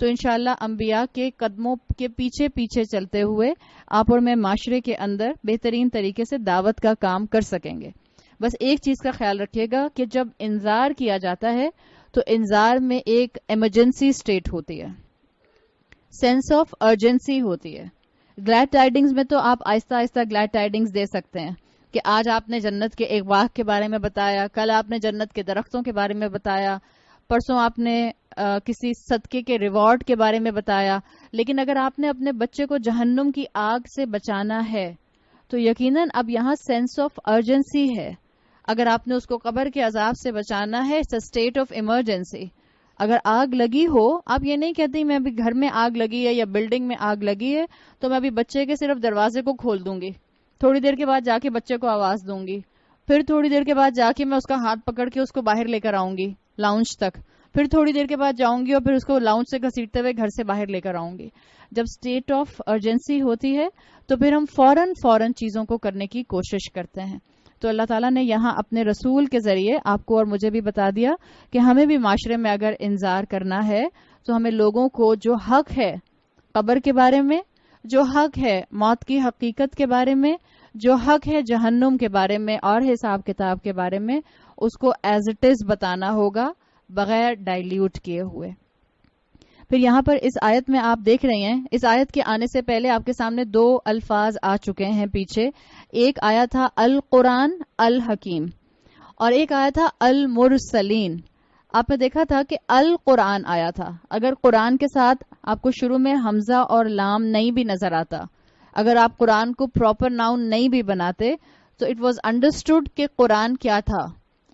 تو انشاءاللہ انبیاء کے قدموں کے پیچھے پیچھے چلتے ہوئے آپ اور میں معاشرے کے اندر بہترین طریقے سے دعوت کا کام کر سکیں گے. بس ایک چیز کا خیال رکھیے گا کہ جب انذار کیا جاتا ہے تو انذار میں ایک ایمرجنسی سٹیٹ ہوتی ہے, سینس آف ارجنسی ہوتی ہے. گلیڈ ٹائڈنگز میں تو آپ آہستہ آہستہ گلیڈ ٹائڈنگز دے سکتے ہیں کہ آج آپ نے جنت کے ایک باغ کے بارے میں بتایا, کل آپ نے جنت کے درختوں کے بارے میں بتایا, پرسوں آپ نے کسی صدقے کے ریوارڈ کے بارے میں بتایا. لیکن اگر آپ نے اپنے بچے کو جہنم کی آگ سے بچانا ہے تو یقیناً اب یہاں سینس آف ارجنسی ہے. اگر آپ نے اس کو قبر کے عذاب سے بچانا ہے, it's a state of emergency. اگر آگ لگی ہو, آپ یہ نہیں کہتی میں ابھی گھر میں آگ لگی ہے یا بلڈنگ میں آگ لگی ہے تو میں ابھی بچے کے صرف دروازے کو کھول دوں گی, تھوڑی دیر کے بعد جا کے بچے کو آواز دوں گی, پھر تھوڑی دیر کے بعد جا کے میں اس کا ہاتھ پکڑ کے اس کو باہر لے کر آؤں گی لاؤنج تک, پھر تھوڑی دیر کے بعد جاؤں گی اور پھر اس کو لاؤنج سے گھسیٹتے ہوئے گھر سے باہر لے کر آؤں گی. جب اسٹیٹ آف ارجنسی ہوتی ہے تو پھر ہم فوراً چیزوں کو کرنے کی کوشش کرتے ہیں. تو اللہ تعالیٰ نے یہاں اپنے رسول کے ذریعے آپ کو اور مجھے بھی بتا دیا کہ ہمیں بھی معاشرے میں اگر انذار کرنا ہے تو ہمیں لوگوں کو جو حق ہے قبر کے بارے میں, جو حق ہے موت کی حقیقت کے بارے میں, جو حق ہے جہنم کے بارے میں اور حساب کتاب کے بارے میں, اس کو ایز اٹ از بتانا ہوگا بغیر ڈائلیوٹ کیے ہوئے. پھر یہاں پر اس آیت میں آپ دیکھ رہے ہیں, اس آیت کے آنے سے پہلے آپ کے سامنے دو الفاظ آ چکے ہیں پیچھے. ایک آیا تھا القرآن الحکیم اور ایک آیا تھا المرسلین. آپ نے دیکھا تھا کہ القرآن آیا تھا. اگر قرآن کے ساتھ آپ کو شروع میں حمزہ اور لام نہیں بھی نظر آتا, اگر آپ قرآن کو پراپر ناؤن نہیں بھی بناتے, تو اٹ واز انڈرسٹوڈ کہ قرآن کیا تھا,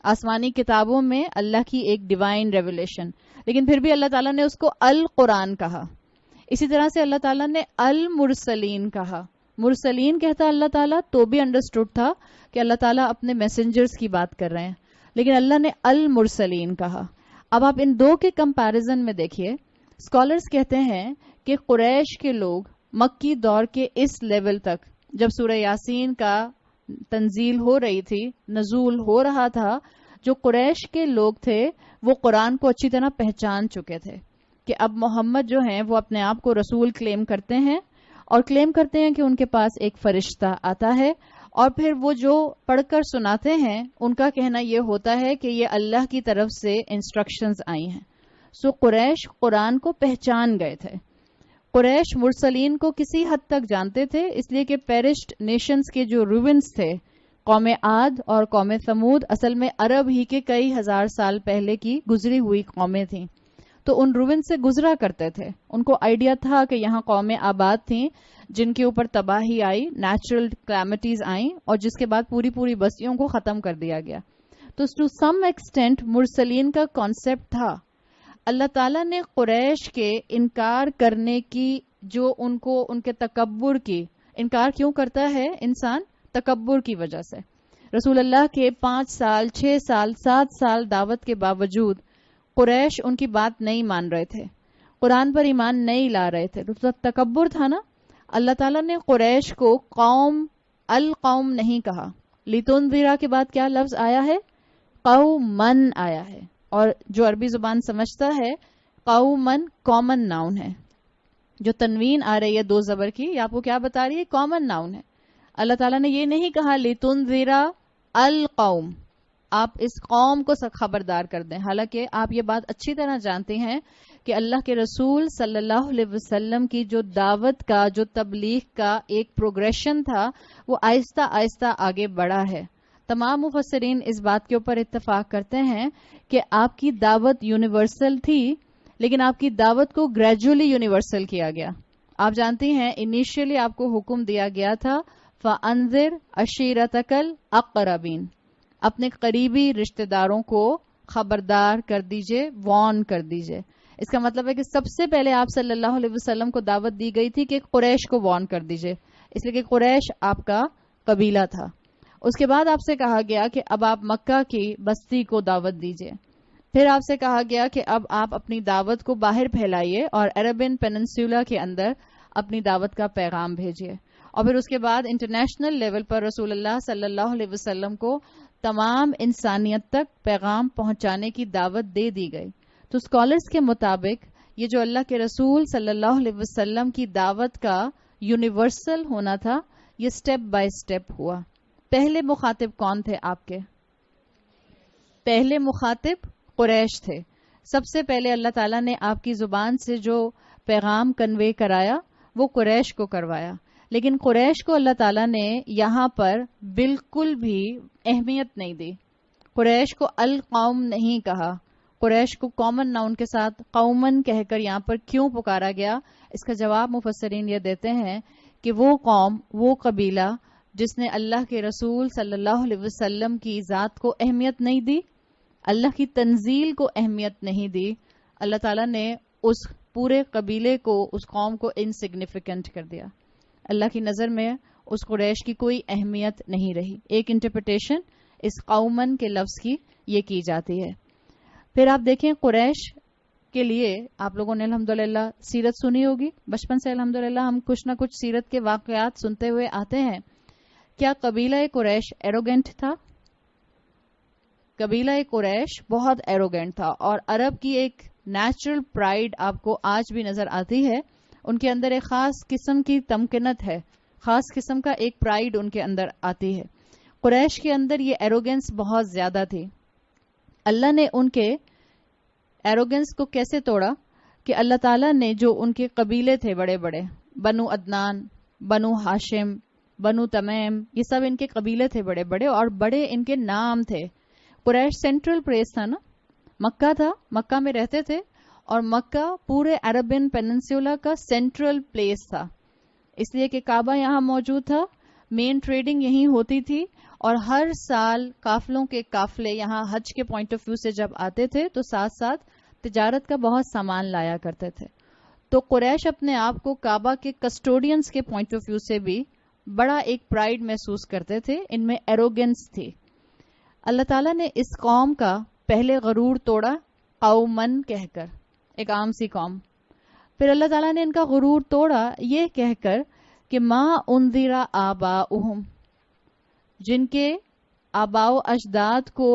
آسمانی کتابوں میں اللہ کی ایک ڈیوائن ریولیشن. لیکن پھر بھی اللہ تعالیٰ نے اس کو القرآن کہا. اسی طرح سے اللہ تعالیٰ نے المرسلین کہا. مرسلین کہتا اللہ تعالیٰ تو بھی انڈرسٹوڈ تھا کہ اللہ تعالیٰ اپنے میسنجرز کی بات کر رہے ہیں, لیکن اللہ نے المرسلین کہا. اب آپ ان دو کے کمپیریزن میں دیکھیے, اسکالرز کہتے ہیں کہ قریش کے لوگ مکی دور کے اس لیول تک, جب سورہ یاسین کا تنزیل ہو رہی تھی, نزول ہو رہا تھا, جو قریش کے لوگ تھے وہ قرآن کو اچھی طرح پہچان چکے تھے کہ اب محمد جو ہیں وہ اپنے آپ کو رسول کلیم کرتے ہیں اور کلیم کرتے ہیں کہ ان کے پاس ایک فرشتہ آتا ہے, اور پھر وہ جو پڑھ کر سناتے ہیں ان کا کہنا یہ ہوتا ہے کہ یہ اللہ کی طرف سے انسٹرکشنز آئی ہیں. سو قریش قرآن کو پہچان گئے تھے. قریش مرسلین کو کسی حد تک جانتے تھے, اس لیے کہ پیرشڈ نیشنز کے جو روینز تھے, قوم عاد اور قوم ثمود اصل میں عرب ہی کے کئی ہزار سال پہلے کی گزری ہوئی قومیں تھیں, تو ان روین سے گزرا کرتے تھے. ان کو آئیڈیا تھا کہ یہاں قومیں آباد تھیں جن کے اوپر تباہی آئی, نیچرل کلیمٹیز آئیں, اور جس کے بعد پوری بستیوں کو ختم کر دیا گیا. تو ٹو سم ایکسٹینٹ مرسلین کا کانسیپٹ تھا. اللہ تعالیٰ نے قریش کے انکار کرنے کی, جو ان کو ان کے تکبر کی, انکار کیوں کرتا ہے انسان؟ تکبر کی وجہ سے. رسول اللہ کے 5 سال 6 سال 7 سال دعوت کے باوجود قریش ان کی بات نہیں مان رہے تھے, قرآن پر ایمان نہیں لا رہے تھے, تو تکبر تھا نا. اللہ تعالیٰ نے قریش کو قوم القوم نہیں کہا. لتنذرا کے بعد کیا لفظ آیا ہے؟ قومن آیا ہے, اور جو عربی زبان سمجھتا ہے قومن کامن ناؤن ہے. جو تنوین آ رہی ہے 2 زبر کی, یہ آپ کو کیا بتا رہی ہے؟ کامن ناؤن ہے. اللہ تعالیٰ نے یہ نہیں کہا لتنذرا القوم, آپ اس قوم کو خبردار کر دیں. حالانکہ آپ یہ بات اچھی طرح جانتے ہیں کہ اللہ کے رسول صلی اللہ علیہ وسلم کی جو دعوت کا, جو تبلیغ کا ایک پروگریشن تھا, وہ آہستہ آہستہ آگے بڑھا ہے. تمام مفسرین اس بات کے اوپر اتفاق کرتے ہیں کہ آپ کی دعوت یونیورسل تھی, لیکن آپ کی دعوت کو گریجولی یونیورسل کیا گیا. آپ جانتی ہیں انیشیلی آپ کو حکم دیا گیا تھا فَأَنذِرْ عَشِيرَتَكَ الْأَقْرَبِينَ, اپنے قریبی رشتہ داروں کو خبردار کر دیجئے, وارن کر دیجئے. اس کا مطلب ہے کہ سب سے پہلے آپ صلی اللہ علیہ وسلم کو دعوت دی گئی تھی کہ قریش کو وارن کر دیجئے, اس لیے کہ قریش آپ کا قبیلہ تھا. اس کے بعد آپ سے کہا گیا کہ اب آپ مکہ کی بستی کو دعوت دیجئے. پھر آپ سے کہا گیا کہ اب آپ اپنی دعوت کو باہر پھیلائیے اور عربین پیننسولا کے اندر اپنی دعوت کا پیغام بھیجیے. اور پھر اس کے بعد انٹرنیشنل لیول پر رسول اللہ صلی اللہ علیہ وسلم کو تمام انسانیت تک پیغام پہنچانے کی دعوت دے دی گئی. تو اسکالرز کے مطابق یہ جو اللہ کے رسول صلی اللہ علیہ وسلم کی دعوت کا یونیورسل ہونا تھا، یہ سٹیپ بائی سٹیپ ہوا. پہلے مخاطب کون تھے آپ کے؟ پہلے مخاطب قریش تھے. سب سے پہلے اللہ تعالیٰ نے آپ کی زبان سے جو پیغام کنوے کرایا وہ قریش کو کروایا. لیکن قریش کو اللہ تعالیٰ نے یہاں پر بالکل بھی اہمیت نہیں دی. قریش کو القوم نہیں کہا. قریش کو کامن ناؤن کے ساتھ قومن کہہ کر یہاں پر کیوں پکارا گیا؟ اس کا جواب مفسرین یہ دیتے ہیں کہ وہ قوم، وہ قبیلہ جس نے اللہ کے رسول صلی اللہ علیہ وسلم کی ذات کو اہمیت نہیں دی، اللہ کی تنزیل کو اہمیت نہیں دی، اللہ تعالیٰ نے اس پورے قبیلے کو، اس قوم کو انسگنیفیکنٹ کر دیا. اللہ کی نظر میں اس قریش کی کوئی اہمیت نہیں رہی. ایک انٹرپریٹیشن اس قومن کے لفظ کی یہ کی جاتی ہے. پھر آپ دیکھیں قریش کے لیے آپ لوگوں نے الحمدللہ سیرت سنی ہوگی. بچپن سے الحمدللہ ہم کچھ نہ کچھ سیرت کے واقعات سنتے ہوئے آتے ہیں. کیا قبیلہ قریش ایروگینٹ تھا؟ قبیلہ قریش بہت ایروگینٹ تھا، اور عرب کی ایک نیچرل پرائیڈ آپ کو آج بھی نظر آتی ہے. ان کے اندر ایک خاص قسم کی تمکنت ہے، خاص قسم کا ایک پرائیڈ ان کے اندر آتی ہے. قریش کے اندر یہ ایروگینس بہت زیادہ تھی. اللہ نے ان کے ایروگنس کو کیسے توڑا کہ اللہ تعالیٰ نے جو ان کے قبیلے تھے بڑے بڑے، بنو عدنان، بنو ہاشم، بنو تمیم، یہ سب ان کے قبیلے تھے بڑے بڑے، اور بڑے ان کے نام تھے. قریش سینٹرل پلیس تھا نا، مکہ تھا، مکہ میں رہتے تھے، اور مکہ پورے عربین پیننسولا کا سینٹرل پلیس تھا، اس لیے کہ کعبہ یہاں موجود تھا، مین ٹریڈنگ یہیں ہوتی تھی، اور ہر سال قافلوں کے قافلے یہاں حج کے پوائنٹ آف ویو سے جب آتے تھے تو ساتھ ساتھ تجارت کا بہت سامان لایا کرتے تھے. تو قریش اپنے آپ کو کعبہ کے کسٹوڈینس کے پوائنٹ آف ویو سے بھی بڑا ایک پرائیڈ محسوس کرتے تھے. ان میں ایروگنس تھی. اللہ تعالیٰ نے اس قوم کا پہلے غرور توڑا قومن کہہ کر، ایک عام سی قوم. پھر اللہ تعالیٰ نے ان کا غرور توڑا یہ کہہ کر کہ ما انذر آباؤہم، جن کے آباء و اجداد کو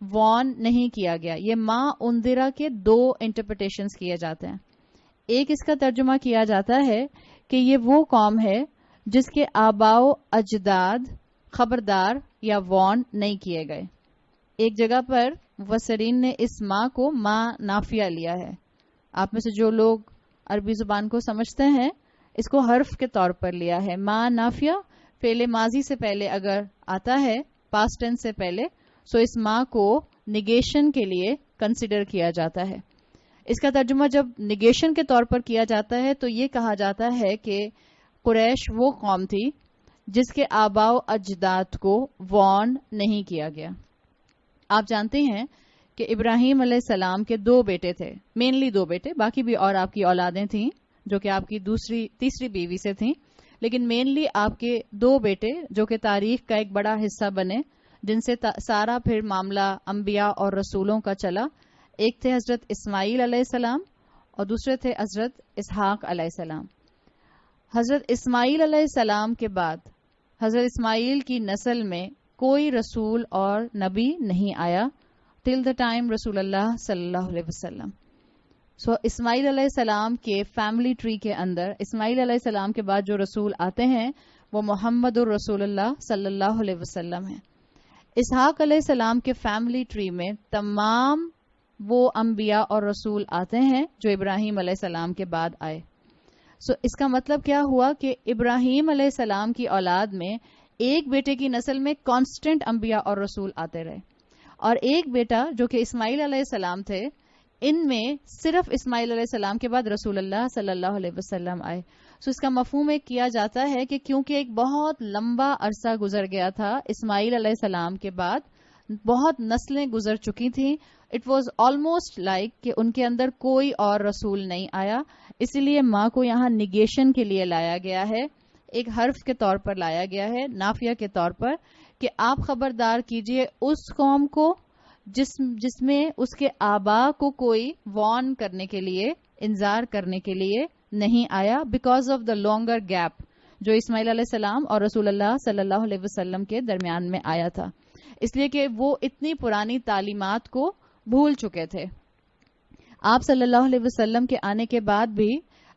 وارن نہیں کیا گیا. یہ ما انذرا کے دو انٹرپریٹیشنز کیے جاتے ہیں. ایک اس کا ترجمہ کیا جاتا ہے کہ یہ وہ قوم ہے جس کے آباء و اجداد خبردار یا وارن نہیں کیے گئے. ایک جگہ پر مفسرین نے اس ما کو ما نافیہ لیا ہے. آپ میں سے جو لوگ عربی زبان کو سمجھتے ہیں اس کو حرف کے طور پر لیا ہے. ما نافیہ فعل ماضی سے پہلے اگر آتا ہے، پاسٹ ٹینس سے پہلے، سو اس ما کو نگیشن کے لیے کنسیڈر کیا جاتا ہے. اس کا ترجمہ جب نگیشن کے طور پر کیا جاتا ہے تو یہ کہا جاتا ہے کہ قریش وہ قوم تھی جس کے آباء و اجداد کو وارن نہیں کیا گیا. آپ جانتے ہیں کہ ابراہیم علیہ السلام کے دو بیٹے تھے، مینلی دو بیٹے، باقی بھی اور آپ کی اولادیں تھیں جو کہ آپ کی تیسری بیوی سے تھیں، لیکن مینلی آپ کے دو بیٹے جو کہ تاریخ کا ایک بڑا حصہ بنے، جن سے سارا پھر معاملہ انبیاء اور رسولوں کا چلا. ایک تھے حضرت اسماعیل علیہ السلام اور دوسرے تھے حضرت اسحاق علیہ السلام. حضرت اسماعیل علیہ السلام کے بعد حضرت اسماعیل کی نسل میں کوئی رسول اور نبی نہیں آیا ٹل دا ٹائم رسول اللہ صلی اللہ علیہ وسلم. سو اسماعیل علیہ السلام کے فیملی ٹری کے اندر اسماعیل علیہ السلام کے بعد جو رسول آتے ہیں وہ محمد الرسول اللہ صلی اللہ علیہ وسلم ہیں. اسحاق علیہ السلام کے فیملی ٹری میں تمام وہ انبیاء اور رسول آتے ہیں جو ابراہیم علیہ السلام کے بعد آئے. سو اس کا مطلب کیا ہوا کہ ابراہیم علیہ السلام کی اولاد میں ایک بیٹے کی نسل میں کانسٹنٹ انبیاء اور رسول آتے رہے، اور ایک بیٹا جو کہ اسماعیل علیہ السلام تھے، ان میں صرف اسماعیل علیہ السلام کے بعد رسول اللہ صلی اللہ علیہ وسلم آئے. سو اس کا مفہوم ایک کیا جاتا ہے کہ کیونکہ ایک بہت لمبا عرصہ گزر گیا تھا اسماعیل علیہ السلام کے بعد، بہت نسلیں گزر چکی تھیں، اٹ واز آلموسٹ لائک کہ ان کے اندر کوئی اور رسول نہیں آیا. اسی لیے ماں کو یہاں نگیشن کے لیے لایا گیا ہے، ایک حرف کے طور پر لایا گیا ہے، نافیہ کے طور پر، کہ آپ خبردار کیجئے اس قوم کو جس میں اس کے آبا کو کوئی وارن کرنے کے لیے، انذار کرنے کے لیے نہیں آیا، because of the longer gap جو اسماعیل علیہ السلام اور رسول اللہ صلی اللہ علیہ وسلم کے درمیان میں آیا تھا، اس لیے کہ وہ اتنی پرانی تعلیمات کو بھول چکے تھے. آپ صلی اللہ علیہ وسلم کے آنے کے بعد بھی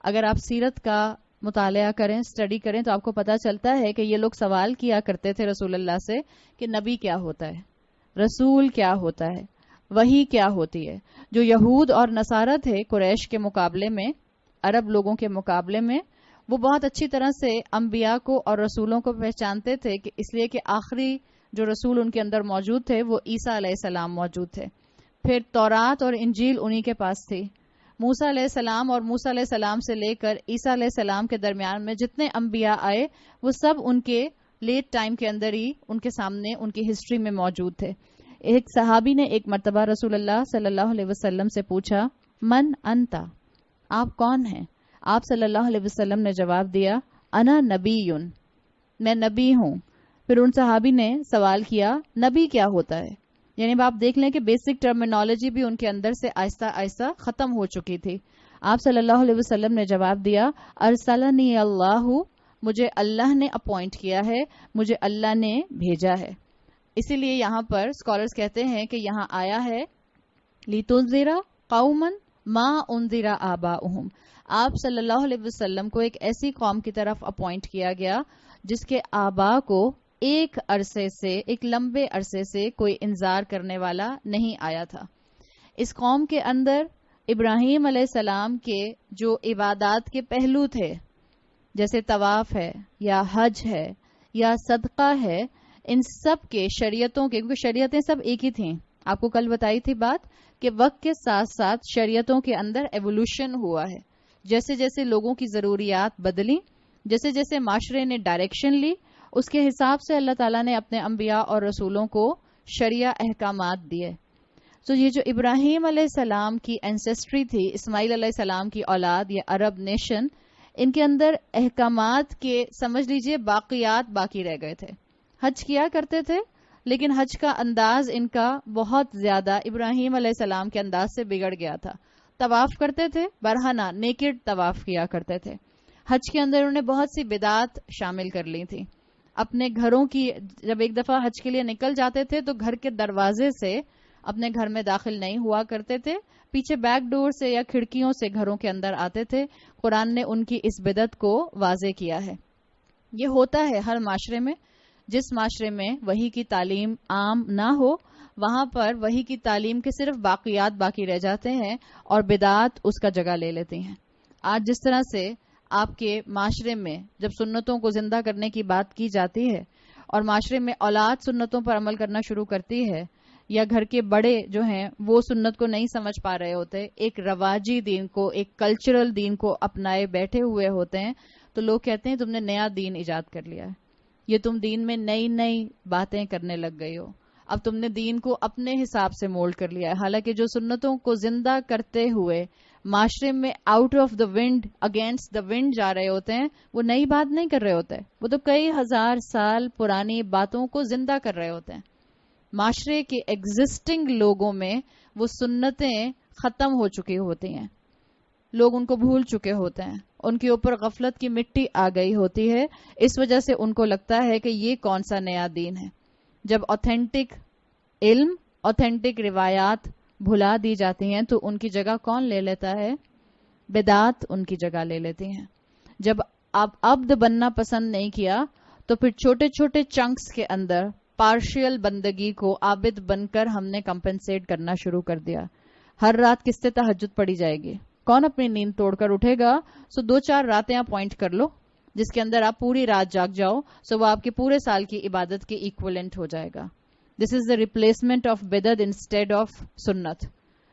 اگر آپ سیرت کا مطالعہ کریں، اسٹڈی کریں، تو آپ کو پتا چلتا ہے کہ یہ لوگ سوال کیا کرتے تھے رسول اللہ سے کہ نبی کیا ہوتا ہے، رسول کیا ہوتا ہے، وحی کیا ہوتی ہے. جو یہود اور نصارہ تھے قریش کے مقابلے میں، عرب لوگوں کے مقابلے میں، وہ بہت اچھی طرح سے انبیاء کو اور رسولوں کو پہچانتے تھے، کہ اس لیے کہ آخری جو رسول ان کے اندر موجود تھے وہ عیسیٰ علیہ السلام موجود تھے. پھر تورات اور انجیل انہی کے پاس تھی. موسیٰ علیہ السلام اور موسیٰ علیہ السلام سے لے کر عیسیٰ علیہ السلام کے درمیان میں جتنے انبیاء آئے وہ سب ان کے لیٹ ٹائم کے اندر ہی ان کے سامنے ان کی ہسٹری میں موجود تھے. ایک صحابی نے ایک مرتبہ رسول اللہ صلی اللہ علیہ وسلم سے پوچھا، من انتا، آپ کون ہیں؟ آپ صلی اللہ علیہ وسلم نے جواب دیا، انا نبیٌ، میں نبی ہوں. پھر ان صحابی نے سوال کیا، نبی کیا ہوتا ہے؟ یعنی آپ دیکھ لیں کہ بیسک ٹرمینالوجی بھی ان کے اندر سے آہستہ آہستہ ختم ہو چکی تھی. آپ صلی اللہ علیہ وسلم نے جواب دیا، ارسلنی اللہ، مجھے اللہ نے اپوائنٹ کیا ہے، مجھے اللہ نے بھیجا ہے. اسی لیے یہاں پر اسکالرز کہتے ہیں کہ یہاں آیا ہے لِتُنذِرَ قَوْمًا مَا أُنذِرَ آبَاؤُهُمْ، آپ صلی اللہ علیہ وسلم کو ایک ایسی قوم کی طرف اپوائنٹ کیا گیا جس کے آبا کو ایک عرصے سے، ایک لمبے عرصے سے کوئی انذار کرنے والا نہیں آیا تھا. اس قوم کے اندر ابراہیم علیہ السلام کے جو عبادات کے پہلو تھے، جیسے طواف ہے یا حج ہے یا صدقہ ہے، ان سب کے شریعتوں کے، کیونکہ شریعتیں سب ایک ہی تھیں. آپ کو کل بتائی تھی بات کہ وقت کے ساتھ ساتھ شریعتوں کے اندر ایوولوشن ہوا ہے. جیسے جیسے لوگوں کی ضروریات بدلی، جیسے جیسے معاشرے نے ڈائریکشن لی، اس کے حساب سے اللہ تعالیٰ نے اپنے انبیاء اور رسولوں کو شریعہ احکامات دیے. تو یہ جو ابراہیم علیہ السلام کی اینسیسٹری تھی، اسماعیل علیہ السلام کی اولاد، یہ عرب نیشن، ان کے اندر احکامات کے سمجھ لیجئے باقیات باقی رہ گئے تھے. حج کیا کرتے تھے لیکن حج کا انداز ان کا بہت زیادہ ابراہیم علیہ السلام کے انداز سے بگڑ گیا تھا. طواف کرتے تھے، برہنہ نیکڈ طواف کیا کرتے تھے. حج کے اندر انہوں نے بہت سی بدعات شامل کر لی تھی. اپنے گھروں کی، جب ایک دفعہ حج کے لیے نکل جاتے تھے تو گھر کے دروازے سے اپنے گھر میں داخل نہیں ہوا کرتے تھے، پیچھے بیک ڈور سے یا کھڑکیوں سے گھروں کے اندر آتے تھے. قرآن نے ان کی اس بدعت کو واضح کیا ہے. یہ ہوتا ہے ہر معاشرے میں. جس معاشرے میں وحی کی تعلیم عام نہ ہو، وہاں پر وحی کی تعلیم کے صرف باقیات باقی رہ جاتے ہیں اور بدعات اس کا جگہ لے لیتی ہیں. آج جس طرح سے آپ کے معاشرے میں جب سنتوں کو زندہ کرنے کی بات کی جاتی ہے اور معاشرے میں اولاد سنتوں پر عمل کرنا شروع کرتی ہے، یا گھر کے بڑے جو ہیں وہ سنت کو نہیں سمجھ پا رہے ہوتے، ایک رواجی دین کو، ایک کلچرل دین کو اپنائے بیٹھے ہوئے ہوتے ہیں، تو لوگ کہتے ہیں تم نے نیا دین ایجاد کر لیا ہے، یہ تم دین میں نئی نئی باتیں کرنے لگ گئی ہو، اب تم نے دین کو اپنے حساب سے مولڈ کر لیا ہے. حالانکہ جو سنتوں کو زندہ کرتے ہوئے معاشرے میں out of the wind, against the wind جا رہے ہوتے ہیں، وہ نئی بات نہیں کر رہے ہوتے، وہ تو کئی ہزار سال پرانی باتوں کو زندہ کر رہے ہوتے ہیں. معاشرے کے ایگزسٹنگ لوگوں میں وہ سنتیں ختم ہو چکی ہوتی ہیں، لوگ ان کو بھول چکے ہوتے ہیں، ان کے اوپر غفلت کی مٹی آ گئی ہوتی ہے. اس وجہ سے ان کو لگتا ہے کہ یہ کون سا نیا دین ہے. جب آتھینٹک علم، آتھینٹک روایات بھلا دی جاتی ہیں تو ان کی جگہ کون لے لیتا ہے؟ بدعات ان کی جگہ لے لیتی ہیں. جب آپ عبد بننا پسند نہیں کیا تو پھر چھوٹے چھوٹے چنکس کے اندر پارشل بندگی کو عابد بن کر ہم نے کمپنسیٹ کرنا شروع کر دیا. ہر رات کس سے تہجد پڑی جائے گی؟ کون اپنی نیند توڑ کر اٹھے گا؟ سو 2-4 راتیں آپ پوائنٹ کر لو جس کے اندر آپ پوری رات جاگ جاؤ، سو وہ آپ کے پورے سال کی عبادت کے ایکویلنٹ ہو جائے گا. دس از دا ریپلیسمنٹ آف بدعت انسٹیڈ آف سنت.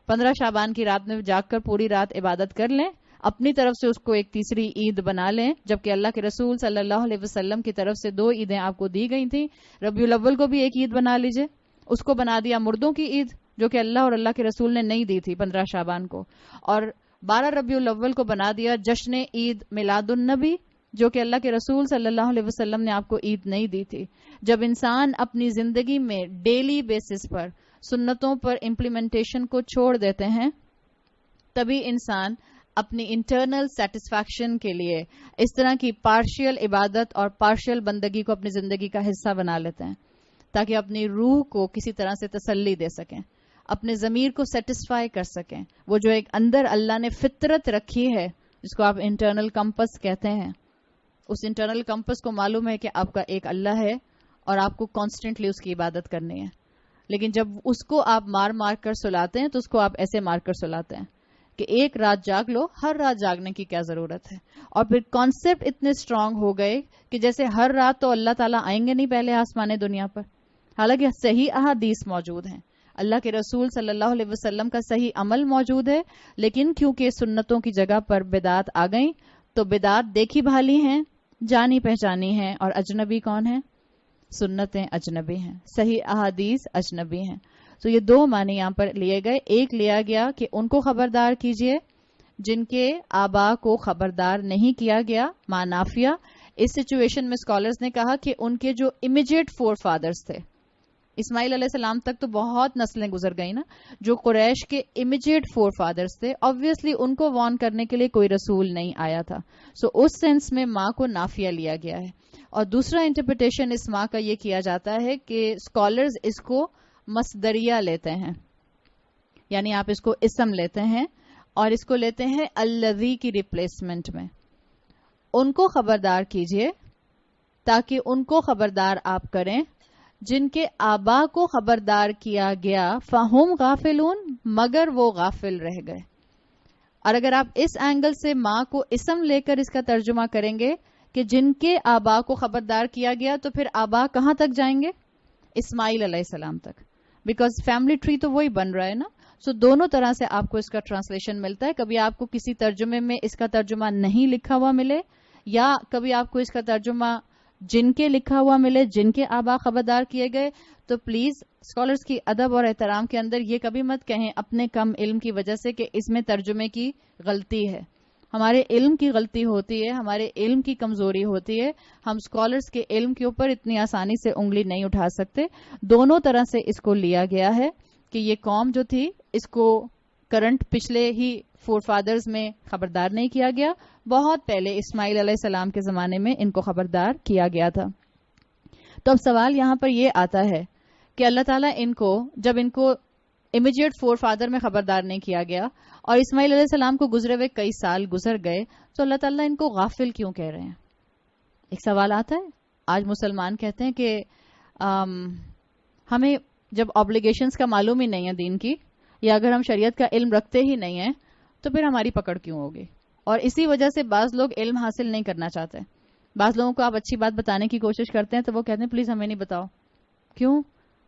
15 شعبان کی رات میں جاگ کر پوری رات عبادت کر لیں، اپنی طرف سے اس کو ایک تیسری عید بنا لیں، جبکہ اللہ کے رسول صلی اللہ علیہ وسلم کی طرف سے 2 عیدیں آپ کو دی گئی تھیں. ربیع الاول کو بھی ایک عید بنا لیجئے، اس کو بنا دیا مردوں کی عید جو کہ اللہ اور اللہ کے رسول نے نہیں دی تھی 15 شعبان کو، اور 12 ربیع الاول کو بنا دیا جشن عید میلاد النبی جو کہ اللہ کے رسول صلی اللہ علیہ وسلم نے آپ کو عید نہیں دی تھی. جب انسان اپنی زندگی میں ڈیلی بیسس پر سنتوں پر امپلیمنٹیشن کو چھوڑ دیتے ہیں، تبھی انسان اپنی انٹرنل سیٹسفیکشن کے لیے اس طرح کی پارشل عبادت اور پارشل بندگی کو اپنی زندگی کا حصہ بنا لیتے ہیں تاکہ اپنی روح کو کسی طرح سے تسلی دے سکیں. اپنے ضمیر کو سیٹسفائی کر سکیں. وہ جو ایک اندر اللہ نے فطرت رکھی ہے جس کو آپ انٹرنل کمپس کہتے ہیں, اس انٹرنل کمپس کو معلوم ہے کہ آپ کا ایک اللہ ہے اور آپ کو کانسٹنٹلی اس کی عبادت کرنی ہے. لیکن جب اس کو آپ مار مار کر سلاتے ہیں تو اس کو آپ ایسے مار کر سلاتے ہیں کہ ایک رات جاگ لو, ہر رات جاگنے کی کیا ضرورت ہے. اور پھر کانسیپٹ اتنے اسٹرانگ ہو گئے کہ جیسے ہر رات تو اللہ تعالیٰ آئیں گے نہیں پہلے آسمان دنیا پر, حالانکہ صحیح احادیث موجود ہیں, اللہ کے رسول صلی اللہ علیہ وسلم کا صحیح عمل موجود ہے, لیکن کیونکہ سنتوں کی جگہ پر بدعات آ گئیں تو بدعات دیکھی بھالی ہیں, جانی پہچانی ہیں, اور اجنبی کون ہیں؟ سنتیں اجنبی ہیں, صحیح احادیث اجنبی ہیں. تو یہ دو معنی یہاں پر لیے گئے. ایک لیا گیا کہ ان کو خبردار کیجئے جن کے آبا کو خبردار نہیں کیا گیا, معنافیہ. اس سچویشن میں اسکالرز نے کہا کہ ان کے جو امیجیٹ فور فادرز تھے, اسماعیل علیہ السلام تک تو بہت نسلیں گزر گئی نا, جو قریش کے امیجیٹ فور فادرز تھے, obviously ان کو وارن کرنے کے لیے کوئی رسول نہیں آیا تھا. سو اس سینس میں ماں کو نافیہ لیا گیا ہے. اور دوسرا انٹرپریٹیشن اس ماں کا یہ کیا جاتا ہے کہ اسکالرز اس کو مصدریہ لیتے ہیں, یعنی آپ اس کو اسم لیتے ہیں اور اس کو لیتے ہیں الذی کی ریپلیسمنٹ میں. ان کو خبردار کیجئے تاکہ ان کو خبردار آپ کریں جن کے آبا کو خبردار کیا گیا, فہم غافلون, مگر وہ غافل رہ گئے. اور اگر آپ اس اینگل سے ماں کو اسم لے کر اس کا ترجمہ کریں گے کہ جن کے آبا کو خبردار کیا گیا, تو پھر آبا کہاں تک جائیں گے؟ اسماعیل علیہ السلام تک, بیکاز فیملی ٹری تو وہی بن رہا ہے نا. سو دونوں طرح سے آپ کو اس کا ٹرانسلیشن ملتا ہے. کبھی آپ کو کسی ترجمے میں اس کا ترجمہ نہیں لکھا ہوا ملے, یا کبھی آپ کو اس کا ترجمہ جن کے لکھا ہوا ملے, جن کے آبا خبردار کیے گئے. تو پلیز اسکالرز کی ادب اور احترام کے اندر یہ کبھی مت کہیں اپنے کم علم کی وجہ سے کہ اس میں ترجمے کی غلطی ہے. ہمارے علم کی غلطی ہوتی ہے, ہمارے علم کی کمزوری ہوتی ہے. ہم اسکالرز کے علم کے اوپر اتنی آسانی سے انگلی نہیں اٹھا سکتے. دونوں طرح سے اس کو لیا گیا ہے کہ یہ قوم جو تھی اس کو کرنٹ پچھلے ہی فور فادرز میں خبردار نہیں کیا گیا, بہت پہلے اسماعیل علیہ السلام کے زمانے میں ان کو خبردار کیا گیا تھا. تو اب سوال یہاں پر یہ آتا ہے کہ اللہ تعالیٰ ان کو, جب ان کو امیجیٹ فور فادر میں خبردار نہیں کیا گیا اور اسماعیل علیہ السلام کو گزرے ہوئے کئی سال گزر گئے, تو اللہ تعالیٰ ان کو غافل کیوں کہہ رہے ہیں؟ ایک سوال آتا ہے. آج مسلمان کہتے ہیں کہ ہمیں جب آبلیگیشنز کا معلوم ہی نہیں ہے دین کی, یا اگر ہم شریعت کا علم رکھتے ہی نہیں ہیں تو پھر ہماری پکڑ کیوں ہوگی. اور اسی وجہ سے بعض لوگ علم حاصل نہیں کرنا چاہتے. بعض لوگوں کو آپ اچھی بات بتانے کی کوشش کرتے ہیں تو وہ کہتے ہیں پلیز ہمیں نہیں بتاؤ. کیوں؟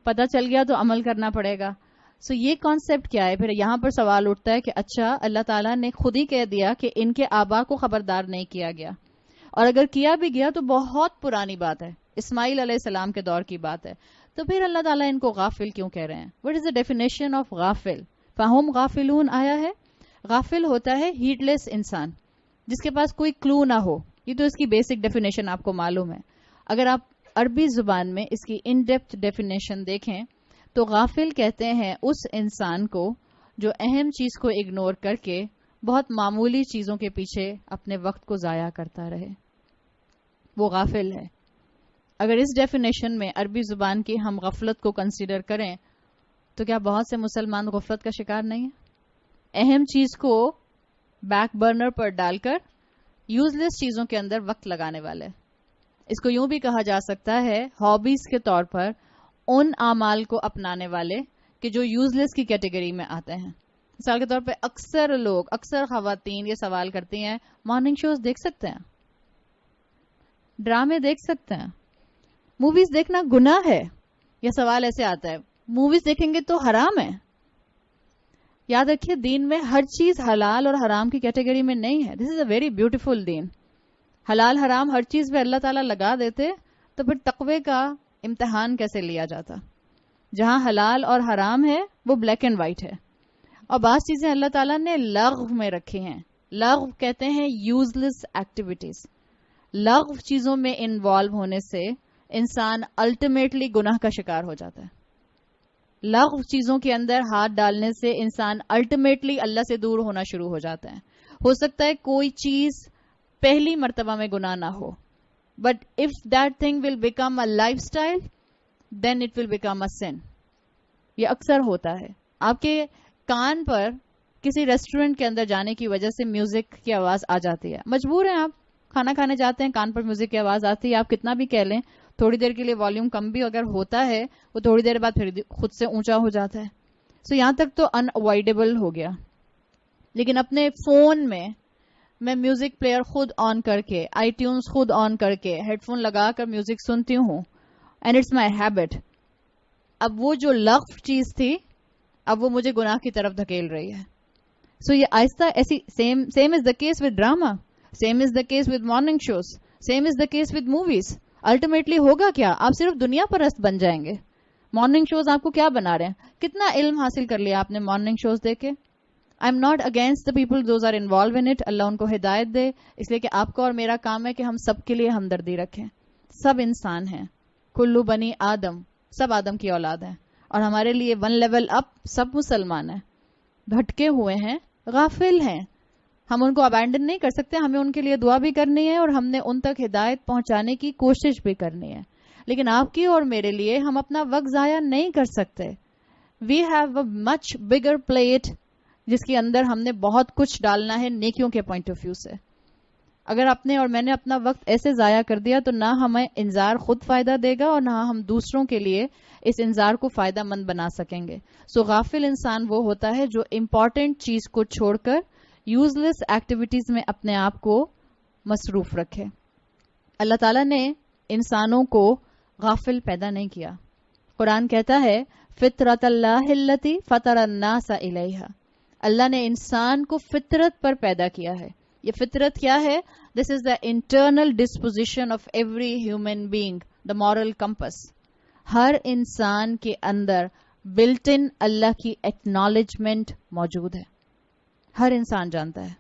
پتہ چل گیا تو عمل کرنا پڑے گا. سو یہ کانسیپٹ کیا ہے؟ پھر یہاں پر سوال اٹھتا ہے کہ اچھا اللہ تعالیٰ نے خود ہی کہہ دیا کہ ان کے آبا کو خبردار نہیں کیا گیا, اور اگر کیا بھی گیا تو بہت پرانی بات ہے, اسماعیل علیہ السلام کے دور کی بات ہے, تو پھر اللہ تعالیٰ ان کو غافل کیوں کہہ رہے ہیں؟ What is the definition of غافل؟ فہم غافلون آیا ہے. غافل ہوتا ہے ہیڈ لیس انسان جس کے پاس کوئی کلو نہ ہو. یہ تو اس کی بیسک ڈیفینیشن آپ کو معلوم ہے. اگر آپ عربی زبان میں اس کی ان ڈیپتھ ڈیفینیشن دیکھیں تو غافل کہتے ہیں اس انسان کو جو اہم چیز کو اگنور کر کے بہت معمولی چیزوں کے پیچھے اپنے وقت کو ضائع کرتا رہے, وہ غافل ہے. اگر اس ڈیفینیشن میں عربی زبان کی ہم غفلت کو کنسیڈر کریں تو کیا بہت سے مسلمان غفلت کا شکار نہیں ہیں؟ اہم چیز کو بیک برنر پر ڈال کر یوز لیس چیزوں کے اندر وقت لگانے والے. اس کو یوں بھی کہا جا سکتا ہے ہابیز کے طور پر ان اعمال کو اپنانے والے کہ جو یوز لیس کی کیٹیگری میں آتے ہیں. مثال کے طور پہ اکثر لوگ, اکثر خواتین یہ سوال کرتی ہیں مارننگ شوز دیکھ سکتے ہیں, ڈرامے دیکھ سکتے ہیں, موویز دیکھنا گناہ ہے. یہ سوال ایسے آتا ہے موویز دیکھیں گے تو حرام ہے. یاد رکھیے دین میں ہر چیز حلال اور حرام کی کیٹیگری میں نہیں ہے. This is a very beautiful دین. حلال حرام ہر چیز پہ اللہ تعالیٰ لگا دیتے تو پھر تقوی کا امتحان کیسے لیا جاتا؟ جہاں حلال اور حرام ہے وہ بلیک اینڈ وائٹ ہے, اور بعض چیزیں اللہ تعالیٰ نے لغو میں رکھی ہیں. لغو کہتے ہیں یوز لیس ایکٹیویٹیز. لغو چیزوں میں انوالو ہونے سے انسان الٹیمیٹلی گناہ کا شکار ہو جاتا ہے. لغو چیزوں کے اندر ہاتھ ڈالنے سے انسان الٹیمیٹلی اللہ سے دور ہونا شروع ہو جاتا ہے. ہو سکتا ہے کوئی چیز پہلی مرتبہ میں گناہ نہ ہو, but if that thing will become a lifestyle then it will become a sin. یہ اکثر ہوتا ہے آپ کے کان پر کسی ریسٹورینٹ کے اندر جانے کی وجہ سے میوزک کی آواز آ جاتی ہے, مجبور ہیں آپ, کھانا کھانے جاتے ہیں, کان پر میوزک کی آواز آتی ہے, آپ کتنا بھی کہہ لیں, تھوڑی دیر کے لیے والیوم کم بھی اگر ہوتا ہے وہ تھوڑی دیر بعد پھر خود سے اونچا ہو جاتا ہے. سو یہاں تک تو ان اوائڈیبل ہو گیا. لیکن اپنے فون میں میوزک پلیئر خود آن کر کے, آئی ٹیونز خود آن کر کے, ہیڈ فون لگا کر میوزک سنتی ہوں, اینڈ اٹس مائی ہیبٹ. اب وہ جو لغو چیز تھی اب وہ مجھے گناہ کی طرف دھکیل رہی ہے. سو یہ آہستہ ایسی same as the case with drama, same as the case with morning shows, same as the case with movies. Ultimately ہوگا کیا, آپ صرف دنیا پرست بن جائیں گے. مارننگ شوز آپ کو کیا بنا رہے ہیں, کتنا علم حاصل کر لیا آپ نے مارننگ شوز دیکھ کے. I am not against the people those are involved in it, Allah ان کو ہدایت دے, اس لیے کہ آپ کا اور میرا کام ہے کہ ہم سب کے لیے ہمدردی رکھیں. سب انسان ہیں, کلو بنی آدم, سب آدم کی اولاد ہیں, اور ہمارے لیے ون لیول اپ سب مسلمان ہیں. بھٹکے ہوئے ہیں, غافل ہیں, ہم ان کو ابینڈن نہیں کر سکتے, ہمیں ان کے لیے دعا بھی کرنی ہے اور ہم نے ان تک ہدایت پہنچانے کی کوشش بھی کرنی ہے. لیکن آپ کی اور میرے لیے ہم اپنا وقت ضائع نہیں کر سکتے. We have a much bigger plate جس کے اندر ہم نے بہت کچھ ڈالنا ہے نیکیوں کے پوائنٹ آف ویو سے. اگر آپ نے اور میں نے اپنا وقت ایسے ضائع کر دیا تو نہ ہمیں انذار خود فائدہ دے گا اور نہ ہم دوسروں کے لیے اس انذار کو فائدہ مند بنا سکیں گے. سو غافل انسان وہ ہوتا ہے جو امپورٹنٹ چیز کو چھوڑ کر یوز لیس ایکٹیویٹیز میں اپنے آپ کو مصروف رکھے. اللہ تعالیٰ نے انسانوں کو غافل پیدا نہیں کیا. قرآن کہتا ہے فطرت اللہ التی فطر الناس علیہا, اللہ نے انسان کو فطرت پر پیدا کیا ہے. یہ فطرت کیا ہے؟ This is the internal disposition of every human being, the moral compass. ہر انسان کے اندر بلٹ ان اللہ کی ایکنالجمنٹ موجود ہے. ہر انسان جانتا ہے,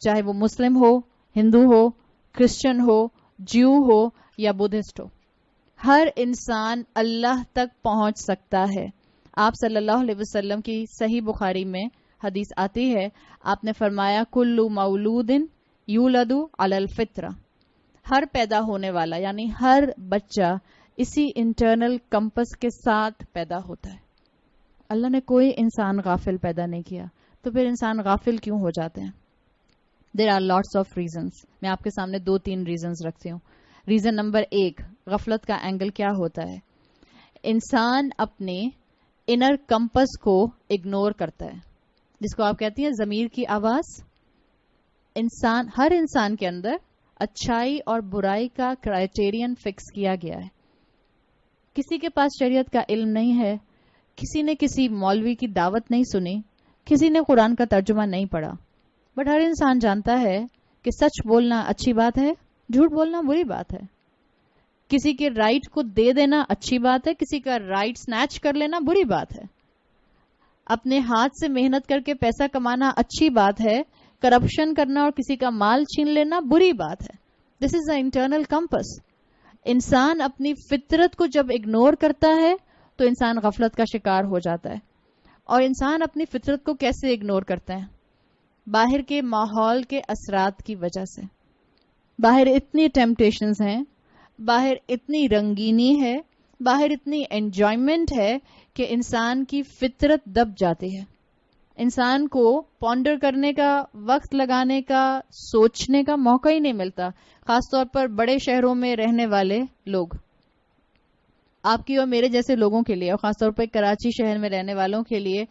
چاہے وہ مسلم ہو, ہندو ہو, کرسچن ہو, جیو ہو یا بدھسٹ ہو, ہر انسان اللہ تک پہنچ سکتا ہے. آپ صلی اللہ علیہ وسلم کی صحیح بخاری میں حدیث آتی ہے, آپ نے فرمایا کل مولود یولد علی الفطرہ, ہر پیدا ہونے والا یعنی ہر بچہ اسی انٹرنل کمپس کے ساتھ پیدا ہوتا ہے. اللہ نے کوئی انسان غافل پیدا نہیں کیا, تو پھر انسان غافل کیوں ہو جاتے ہیں؟ There are lots of reasons. میں آپ کے سامنے 2-3 ریزنس رکھتی ہوں. ریزن نمبر 1, غفلت کا اینگل کیا ہوتا ہے؟ انسان اپنے انر کمپس کو اگنور کرتا ہے, جس کو آپ کہتی ہیں ضمیر کی آواز. ہر انسان کے اندر اچھائی اور برائی کا کرائٹیرین فکس کیا گیا ہے. کسی کے پاس شریعت کا علم نہیں ہے, کسی نے کسی مولوی کی دعوت نہیں سنی, کسی نے قرآن کا ترجمہ نہیں پڑھا, بٹ ہر انسان جانتا ہے کہ سچ بولنا اچھی بات ہے, جھوٹ بولنا بری بات ہے. کسی کے رائٹ کو دے دینا اچھی بات ہے, کسی کا رائٹ سنیچ کر لینا بری بات ہے. اپنے ہاتھ سے محنت کر کے پیسہ کمانا اچھی بات ہے, کرپشن کرنا اور کسی کا مال چھین لینا بری بات ہے. This is the internal campus. انسان اپنی فطرت کو جب اگنور کرتا ہے تو انسان غفلت کا شکار ہو جاتا ہے. اور انسان اپنی فطرت کو کیسے اگنور کرتا ہے؟ باہر کے ماحول کے اثرات کی وجہ سے. باہر اتنی ٹیمپٹیشنز ہیں, باہر اتنی رنگینی ہے, باہر اتنی انجوائمنٹ ہے کہ انسان کی فطرت دب جاتی ہے. انسان کو پونڈر کرنے کا, وقت لگانے کا, سوچنے کا موقع ہی نہیں ملتا. خاص طور پر بڑے شہروں میں رہنے والے لوگ, آپ کی اور میرے جیسے لوگوں کے لیے, اور خاص طور پر کراچی شہر میں رہنے والوں کے لیے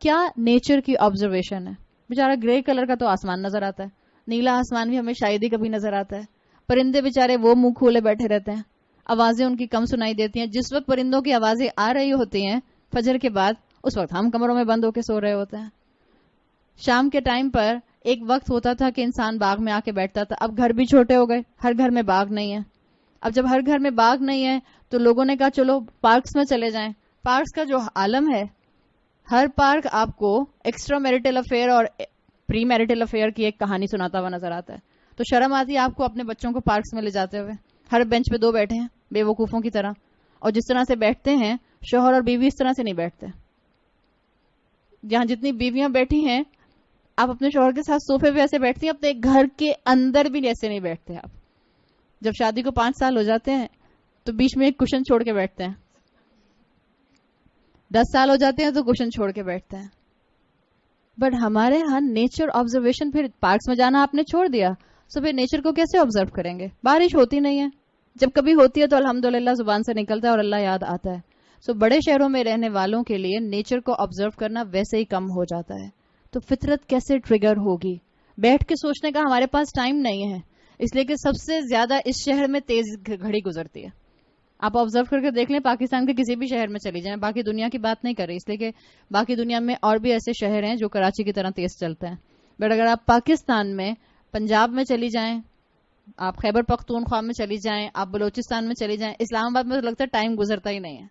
کیا نیچر کی آبزرویشن ہے. بیچارہ گرے کلر کا تو آسمان نظر آتا ہے, نیلا آسمان بھی ہمیں شاید ہی کبھی نظر آتا ہے. پرندے بیچارے وہ منہ کھولے بیٹھے رہتے ہیں, آوازیں ان کی کم سنائی دیتی ہیں. جس وقت پرندوں کی آوازیں آ رہی ہوتی ہیں فجر کے بعد, اس وقت ہم کمروں میں بند ہو کے سو رہے ہوتے ہیں. شام کے ٹائم پر ایک وقت ہوتا تھا کہ انسان باغ میں آ کے بیٹھتا تھا. اب گھر بھی چھوٹے ہو گئے, ہر گھر میں باغ نہیں ہے. اب جب ہر گھر میں باغ نہیں ہے تو لوگوں نے کہا چلو پارکس میں چلے جائیں. پارکس کا جو عالم ہے, ہر پارک آپ کو ایکسٹرا میریٹل افیئر اور پری میریٹل افیئر کی ایک کہانی سناتا ہوا نظر آتا ہے. تو شرم آتی ہے آپ کو اپنے بچوں کو پارکس میں لے جاتے ہوئے. ہر بینچ پہ 2 بیٹھے ہیں بے وقوفوں کی طرح, اور جس طرح سے بیٹھتے ہیں شوہر اور بیوی اس طرح سے نہیں بیٹھتے. جہاں جتنی بیویاں بیٹھی ہیں, آپ اپنے شوہر کے ساتھ صوفے پہ ایسے بیٹھتی ہیں, اپنے گھر کے اندر بھی ایسے نہیں بیٹھتے. آپ جب شادی کو 5 سال ہو جاتے ہیں تو بیچ میں ایک کشن چھوڑ کے بیٹھتے ہیں. 10 سال ہو جاتے ہیں تو کوشچن چھوڑ کے بیٹھتے ہیں. بٹ ہمارے ہاں نیچر آبزرویشن، پھر پارکس میں جانا آپ نے چھوڑ دیا، سو پھر نیچر کو کیسے آبزرو کریں گے؟ بارش ہوتی نہیں ہے، جب کبھی ہوتی ہے تو الحمدللہ زبان سے نکلتا ہے اور اللہ یاد آتا ہے. سو بڑے شہروں میں رہنے والوں کے لیے نیچر کو آبزرو کرنا ویسے ہی کم ہو جاتا ہے. تو فطرت کیسے ٹریگر ہوگی؟ بیٹھ کے سوچنے کا ہمارے پاس ٹائم نہیں ہے، اس لیے کہ سب سے زیادہ اس شہر میں تیز گھڑی گزرتی ہے. آپ آبزرو کر کے دیکھ لیں، پاکستان کے کسی بھی شہر میں چلی جائیں، باقی دنیا کی بات نہیں کر رہی اس لیے کہ باقی دنیا میں اور بھی ایسے شہر ہیں جو کراچی کی طرح تیز چلتے ہیں. بٹ اگر آپ پاکستان میں پنجاب میں چلی جائیں، آپ خیبر پختونخوا میں چلی جائیں، آپ بلوچستان میں چلی جائیں، اسلام آباد میں تو لگتا ہے ٹائم گزرتا ہی نہیں ہے.